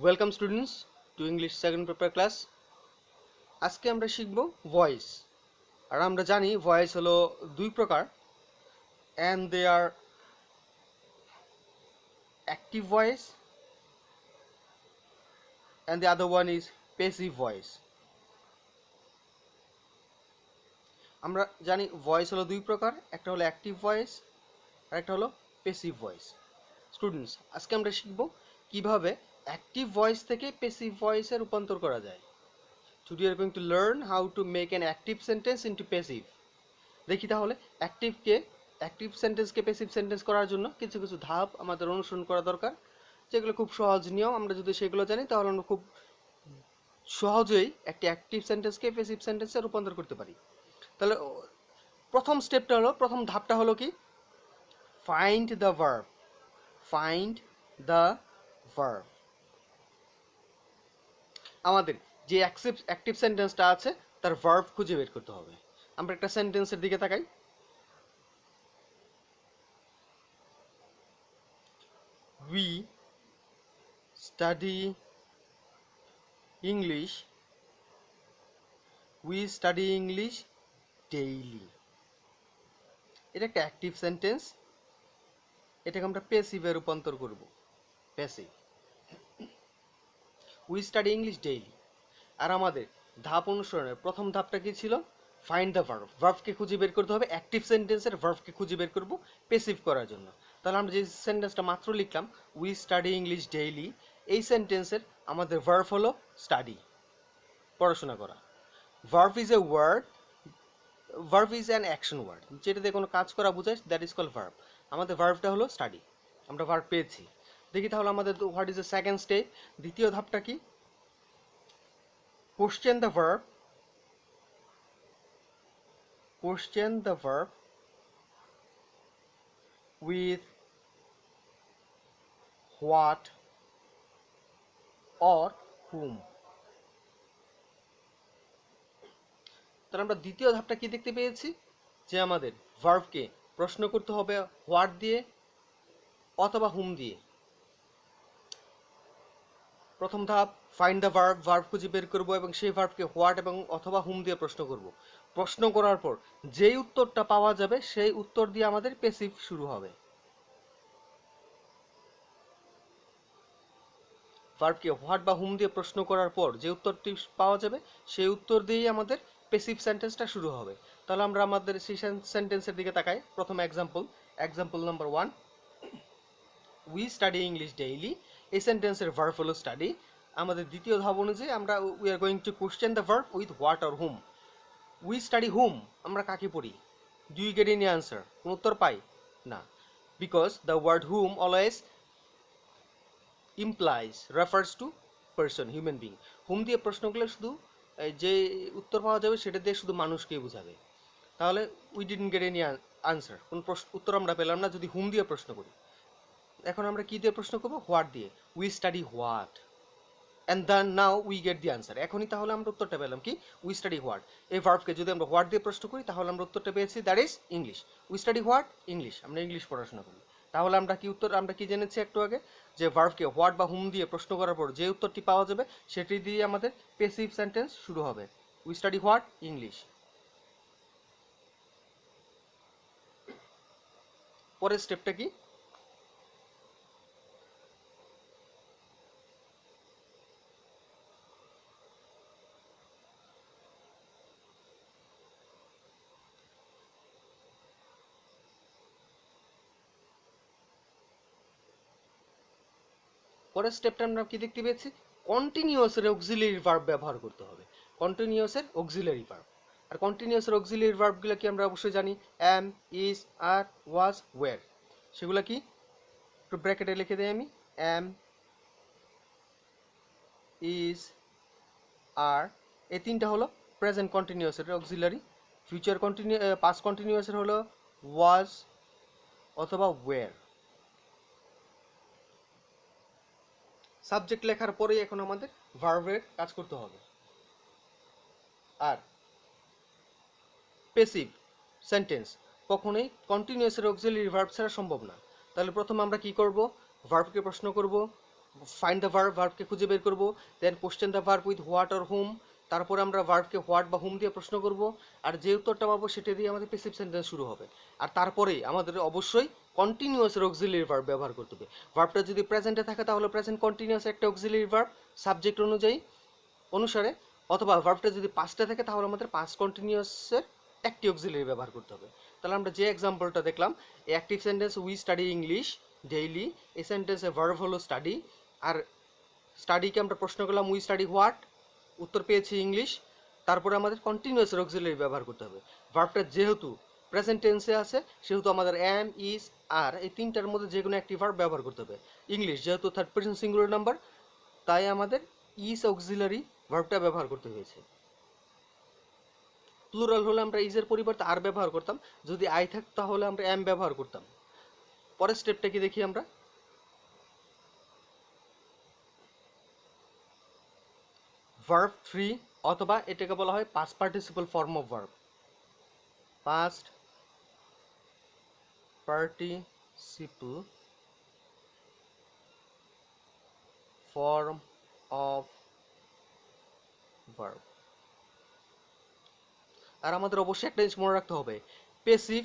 Welcome students to English second paper class. আজকে আমরা শিখব ভয়েস। আর আমরা জানি ভয়েস হলো দুই প্রকার, and they are active voice and the other one is passive voice. আমরা জানি ভয়েস হলো দুই প্রকার, একটা হলো অ্যাক্টিভ ভয়েস আর একটা হলো প্যাসিভ ভয়েস। স্টুডেন্টস, আজকে আমরা শিখব কিভাবে অ্যাক্টিভ ভয়েস থেকে প্যাসিভ ভয়েসে রূপান্তর করা যায়। Today we are going to learn how to make an active sentence into passive. দেখি তাহলে অ্যাক্টিভ সেন্টেন্সকে প্যাসিভ সেন্টেন্স করার জন্য কিছু কিছু ধাপ আমাদের অনুসরণ করা দরকার, যেগুলো খুব সহজ নিয়ম। আমরা যদি সেগুলো জানি তাহলে আমরা খুব সহজেই একটি অ্যাক্টিভ সেন্টেন্সকে প্যাসিভ সেন্টেন্সে রূপান্তর করতে পারি। তাহলে প্রথম ধাপটা হলো কি, find the verb. Find the verb. আমাদের যে অ্যাক্টিভ সেন্টেন্সটা আছে তার ভার্ব খুঁজে বের করতে হবে। আমরা একটা সেন্টেন্সের দিকে তাকাই। We study English. We study English daily. এটা একটা অ্যাক্টিভ সেন্টেন্স, এটাকে আমরা প্যাসিভে রূপান্তর করব। Passive. We study English daily. আর আমাদের ধাপ অনুসরণের প্রথম ধাপটা কি ছিল? Find the verb. ভার্বকে খুঁজে বের করতে হবে। অ্যাক্টিভ সেন্টেন্সের ভার্বকে খুঁজে বের করব প্যাসিভ করার জন্য। তাহলে আমরা যে সেন্টেন্সটা মাত্র লিখলাম, উই স্টাডি ইংলিশ ডেইলি, এই সেন্টেন্সের আমাদের ভার্ব হলো স্টাডি, পড়াশোনা করা। Verb is a word, verb is an action word, যেটাতে কোনো কাজ করা বোঝায়, দ্যাট ইজ কল ভার্ব। আমাদের ভার্বটা হলো স্টাডি, আমরা ভার্ব পেয়েছি। দেখি তাহলে আমাদের what is the second step, দ্বিতীয় ধাপটা কি? Question the verb. Question the verb with what or whom. তাহলে আমরা দ্বিতীয় ধাপটা কি দেখতে পেয়েছি, যে আমাদের ভার্বকে প্রশ্ন করতে হবে হোয়াট দিয়ে অথবা হুম দিয়ে। প্রথম ধাপ ফাইন্ড দ্য ভার্ব, ভার্ব খুঁজে বের করবো এবং সেই ভার্বকে হোয়াট এবং অথবা হুম দিয়ে প্রশ্ন করব। প্রশ্ন করার পর যেই উত্তরটা পাওয়া যাবে সেই উত্তর দিয়ে আমাদের প্যাসিভ শুরু হবে। ভার্বকে হোয়াট বা হুম দিয়ে প্রশ্ন করার পর যে উত্তরটি পাওয়া যাবে সেই উত্তর দিয়েই আমাদের প্যাসিভ সেন্টেন্সটা শুরু হবে। তাহলে আমরা আমাদের সেই সেন্টেন্সের দিকে তাকাই। প্রথম example number 1, we study English daily. এই সেন্টেন্সের ভার্ব হলো স্টাডি। আমাদের দ্বিতীয় ধাপ অনুযায়ী আমরা we are going to question the verb with what or whom. We study whom, আমরা কাকে পড়ি? Do you get any answer? কোন উত্তর পাই না, because the word whom always implies refers to person, human being. হুম দিয়ে প্রশ্ন করলে শুধু যে উত্তর পাওয়া যাবে সেটা দিয়ে শুধু মানুষকেই বোঝাবে। তাহলে we didn't gate any answer, কোন উত্তর আমরা পেলাম না যদি হুম দিয়ে প্রশ্ন করি। এখন আমরা কি দিয়ে প্রশ্ন করবো? হোয়াট দিয়ে। We study what and then now we get the answer. এখনই তাহলে আমরা উত্তরটা পেলাম কি? We study what. এই ভার্বকে যদি আমরা হোয়াট দিয়ে প্রশ্ন করি তাহলে আমরা উত্তরটা পেয়েছি, that is English. We study what? English. আমরা ইংলিশ পড়াশোনা করি। তাহলে আমরা কি জেনেছি একটু আগে, যে ভার্বকে হোয়াট বা হুম দিয়ে প্রশ্ন করার পর যে উত্তরটি পাওয়া যাবে সেটি দিয়ে আমাদের প্যাসিভ সেন্টেন্স শুরু হবে। We study what? ইংলিশ। পরের স্টেপটা কি? পরের স্টেপটা আমরা কি দেখতে পেয়েছি? কন্টিনিউয়াসের অক্সিলারি ভার্ব ব্যবহার করতে হবে। কন্টিনিউয়াসের অক্সিলারি ভার্ব। আর কন্টিনিউয়াসের অক্সিলারি ভার্বগুলো কি আমরা অবশ্যই জানি, অ্যাম, ইজ, আর, ওয়াজ, ওয়ার। সেগুলো কি একটু ব্র্যাকেটে লিখে দেই আমি। অ্যাম, ইজ, আর, এই তিনটা হলো প্রেজেন্ট কন্টিনিউয়াসের অক্সিলারি। ফিউচার কন্টিনিউ পাস্ট কন্টিনিউয়াসের হলো ওয়াজ অথবা ওয়ার। সাবজেক্ট লেখার পরেই এখন আমাদের ভার্বের কাজ করতে হবে। আর প্যাসিভ সেন্টেন্স কখনোই কন্টিনিউয়াসের অক্সিলারি ভার্ব ছাড়া সম্ভব না। তাহলে প্রথমে আমরা কি করব? ভার্বকে প্রশ্ন করব ফাইন্ড দ্য ভার্ব, ভার্বকে খুঁজে বের করব, then question the verb with what or whom, তারপরে আমরা ভার্বকে হোয়াট বা হুম দিয়ে প্রশ্ন করব, আর যে উত্তরটা পাবো সেটা দিয়ে আমাদের প্যাসিভ সেন্টেন্স শুরু হবে। আর তারপরেই আমাদের অবশ্যই কন্টিনিউয়াস অক্সিলিয়ারি ভার্ব ব্যবহার করতে হবে। ভার্বটা যদি প্রেজেন্টে থাকে তাহলে প্রেজেন্ট কন্টিনিউয়াস একটা অক্সিলিয়ারি ভার্ব সাবজেক্ট অনুসারে, অথবা ভার্বটা যদি পাস্টে থাকে তাহলে আমাদের পাস্ট কন্টিনিউয়াসের একটি অক্সিলিয়ারি ব্যবহার করতে হবে। তাহলে আমরা যে এক্সাম্পলটা দেখলাম, active sentence we study English daily, এই সেন্টেন্সে ভার্ব হলো স্টাডি, আর স্টাডিকে আমরা প্রশ্ন করলাম উই স্টাডি হোয়াট, উত্তর পেয়েছি ইংলিশ, তারপরে আমাদের কন্টিনিউয়াস অক্সিলারি ব্যবহার করতে হবে। ভার্বটা যেহেতু প্রেজেন্ট টেন্সে আছে সেহেতু আমাদের এম ইজ আর এই তিনটার মধ্যে যে কোনো একটি ভার্ব ব্যবহার করতে হবে। ইংলিশ যেহেতু থার্ড পারসন সিঙ্গুলার নাম্বার, তাই আমাদের ইজ অক্সিলারি ভার্বটা ব্যবহার করতে হয়েছে। প্লুরাল হলে আমরা ইজের পরিবর্তে আর ব্যবহার করতাম, যদি আই থাকতো তাহলে আমরা এম ব্যবহার করতাম। পরের স্টেপটা কি দেখি আমরা, ভার্ব 3, অথবা এটাকে বলা হয় past participle form of verb. Past participle form of verb. আর আমাদের অবশ্যই একটা জিনিস মনে রাখতে হবে, passive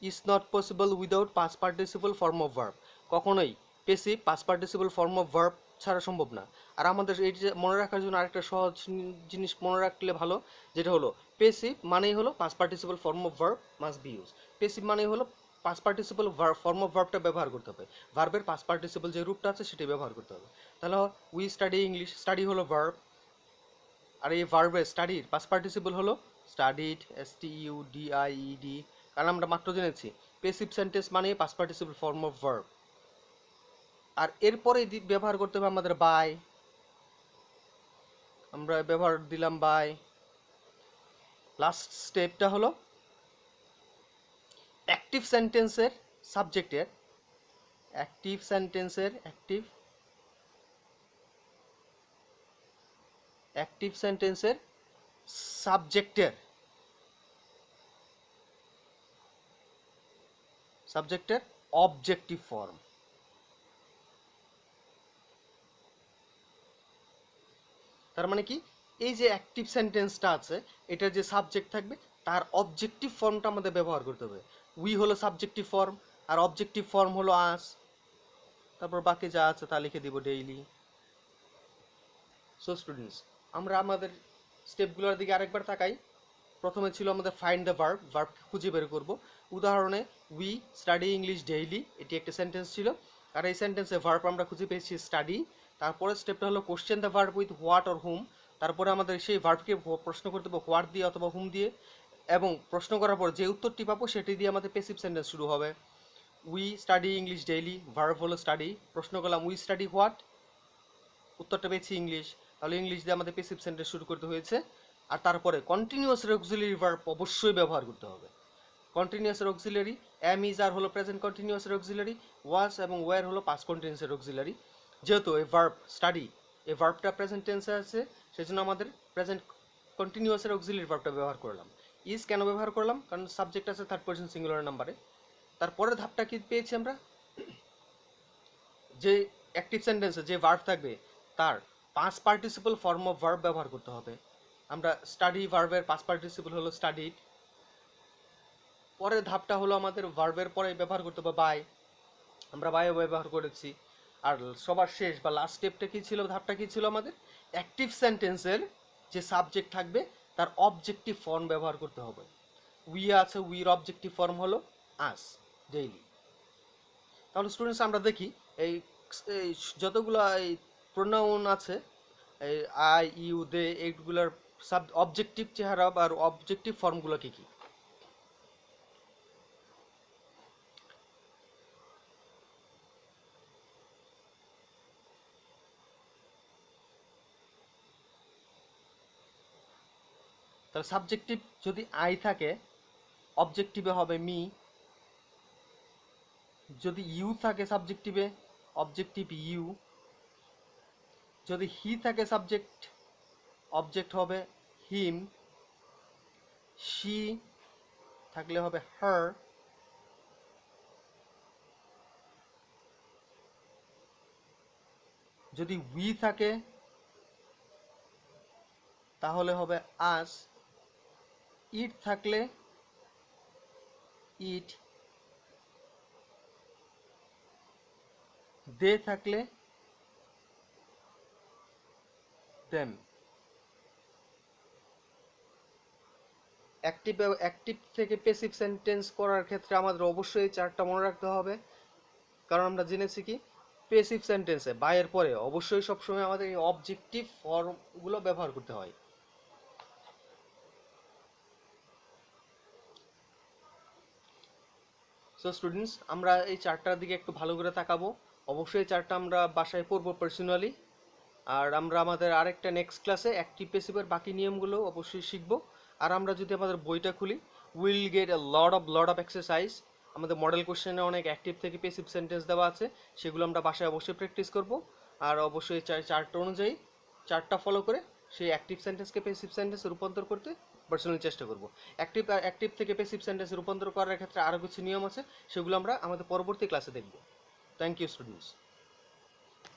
is not possible without past participle form of verb. কখনোই passive past participle form of verb ছাড়া সম্ভব না। আর আমাদের এই যে মনে রাখার জন্য আরেকটা সহজ জিনিস মনে রাখলে ভালো, যেটা হলো পেসিভ মানেই হলো past participle form of verb must be use. Passive মানেই হলো পাস্ট পার্টিসিপল ফর্ম অফ ভার্বটা ব্যবহার করতে হবে, ভার্বের পাস্ট পার্টিসিপল যে রূপটা আছে সেটি ব্যবহার করতে হবে। তাহলে উই স্টাডি ইংলিশ, স্টাডি হলো ভার্ব, আর এই ভার্বের স্টাডির পাস্ট পার্টিসিপল হলো স্টাডিড, STUDIED। কারণ আমরা মাত্র জেনেছি পেসিভ সেন্টেন্স মানে past participle form of verb. আর এরপরে ব্যবহার করতে হবে আমাদের বাই, আমরা ব্যবহার দিলাম বাই। লাস্ট স্টেপটা হলো অ্যাক্টিভ সেন্টেন্সের সাবজেক্টের, অ্যাক্টিভ সেন্টেন্সের অ্যাক্টিভ সেন্টেন্সের সাবজেক্টের অবজেক্টিভ ফর্ম। তার মানে কি, এই যে অ্যাক্টিভ সেন্টেন্সটা আছে এটার যে সাবজেক্ট থাকবে তার অবজেক্টিভ ফর্মটা আমাদের ব্যবহার করতে হবে। উই হলো সাবজেক্টিভ ফর্ম, আর অবজেক্টিভ ফর্ম হলো আস, তারপর বাকি যা আছে তা লিখে দিব ডেইলি। সো স্টুডেন্টস, আমরা আমাদের স্টেপগুলোর দিকে আরেকবার তাকাই। প্রথমে ছিল আমাদের ফাইন্ড দ্য ভার্ব, ভার্ব খুঁজে বের করব। উদাহরণে উই স্টাডি ইংলিশ ডেইলি, এটি একটা সেন্টেন্স ছিল, আর এই সেন্টেন্সে ভার্ব আমরা খুঁজে পেয়েছি স্টাডি। তারপরে স্টেপটা হলো question the verb with what or whom, তারপরে আমাদের সেই ভার্বকে প্রশ্ন করতে হবে হোয়াট দিয়ে অথবা হুম দিয়ে, এবং প্রশ্ন করার পর যে উত্তরটি পাবো সেটি দিয়ে আমাদের প্যাসিভ সেন্টেন্স শুরু হবে। We study English daily, verb হলো স্টাডি, প্রশ্ন করলাম উই স্টাডি হোয়াট, উত্তরটা পেয়েছি ইংলিশ, তাহলে ইংলিশ দিয়ে আমাদের প্যাসিভ সেন্টেন্স শুরু করতে হয়েছে। আর তারপরে কন্টিনিউয়াস অক্সিলারি ভার্ব অবশ্যই ব্যবহার করতে হবে। কন্টিনিউয়াস অক্সিলারি, এম ইজ আর হলো প্রেজেন্ট কন্টিনিউয়াস অক্সিলারি, ওয়াজ এবং ওয়্যার হলো পাস্ট কন্টিনিউয়াস অক্সিলারি। যেহেতু এই ভার্ব স্টাডি, এই ভার্বটা প্রেজেন্ট টেন্সে আছে সেজন্য আমাদের প্রেজেন্ট কন্টিনিউয়াসের অক্সিলারি ভার্বটা ব্যবহার করলাম। ইজ কেন ব্যবহার করলাম, কারণ সাবজেক্ট আছে থার্ড পারসন সিঙ্গুলার নাম্বারে। তারপরের ধাপটা কি পেয়েছি আমরা, যে অ্যাক্টিভ সেন্টেন্সে যে ভার্ব থাকবে তার past participle form of verb ব্যবহার করতে হবে। আমরা স্টাডি ভার্বের পাস্ট পার্টিসিপল হলো স্টাডিড। পরের ধাপটা হলো আমাদের ভার্বের পরে ব্যবহার করতে হবে বাই, আমরা বাইও ব্যবহার করেছি। আর সবার শেষ বা লাস্ট স্টেপটা কি ছিল, ধাপটা কি ছিল আমাদের, অ্যাক্টিভ সেন্টেন্সের যে সাবজেক্ট থাকবে তার অবজেক্টিভ ফর্ম ব্যবহার করতে হবে। উই আছে, উইর অবজেক্টিভ ফর্ম হলো আস ডেইলি। তাহলে স্টুডেন্টস আমরা দেখি এই এই যতগুলো এই প্রোনাউন আছে, এই আই ইউ দে, এইগুলোর সাব অবজেক্টিভ চেহারা আর অবজেক্টিভ ফর্মগুলো কি কি। তাহলে সাবজেক্টিভ যদি আই থাকে অবজেক্টিভে হবে মি, যদি ইউ থাকে সাবজেক্টিভে অবজেক্টিভ ইউ, যদি হি থাকে সাবজেক্ট অবজেক্ট হবে হিম, শি থাকলে হবে হার, যদি উই থাকে তাহলে হবে আস, ইট থাকলে ইট, দে থাকলে দেম। অ্যাক্টিভ থেকে প্যাসিভ সেন্টেন্স করার ক্ষেত্রে আমাদের অবশ্যই এই চারটা মনে রাখতে হবে, কারণ আমরা জেনেছি কি প্যাসিভ সেন্টেন্সে বাই-এর পরে অবশ্যই সবসময় আমাদের এই অবজেক্টিভ ফর্মগুলো ব্যবহার করতে হয়। সো স্টুডেন্টস, আমরা এই চারটার দিকে একটু ভালো করে তাকাবো। অবশ্যই এই চারটা আমরা বাসায় পড়বো পার্সোনালি। আর আমরা আমাদের আরেকটা নেক্সট ক্লাসে অ্যাক্টিভ প্যাসিভের বাকি নিয়মগুলো অবশ্যই শিখবো। আর আমরা যদি আমাদের বইটা খুলি, will get A lot of exercise. আমাদের মডেল কোশ্চেনে অনেক অ্যাক্টিভ থেকে প্যাসিভ সেন্টেন্স দেওয়া আছে, সেগুলো আমরা বাসায় অবশ্যই প্র্যাকটিস করব। আর অবশ্যই চারটা অনুযায়ী চারটা ফলো করে সেই অ্যাক্টিভ সেন্টেন্সকে প্যাসিভ সেন্টেন্সে রূপান্তর করতে পার্সোনালি চেষ্টা করব। অ্যাক্টিভ থেকে প্যাসিভ সেন্টেন্সে রূপান্তর করার ক্ষেত্রে আরও কিছু নিয়ম আছে, সেগুলো আমরা আমাদের পরবর্তী ক্লাসে দেখব। Thank you students.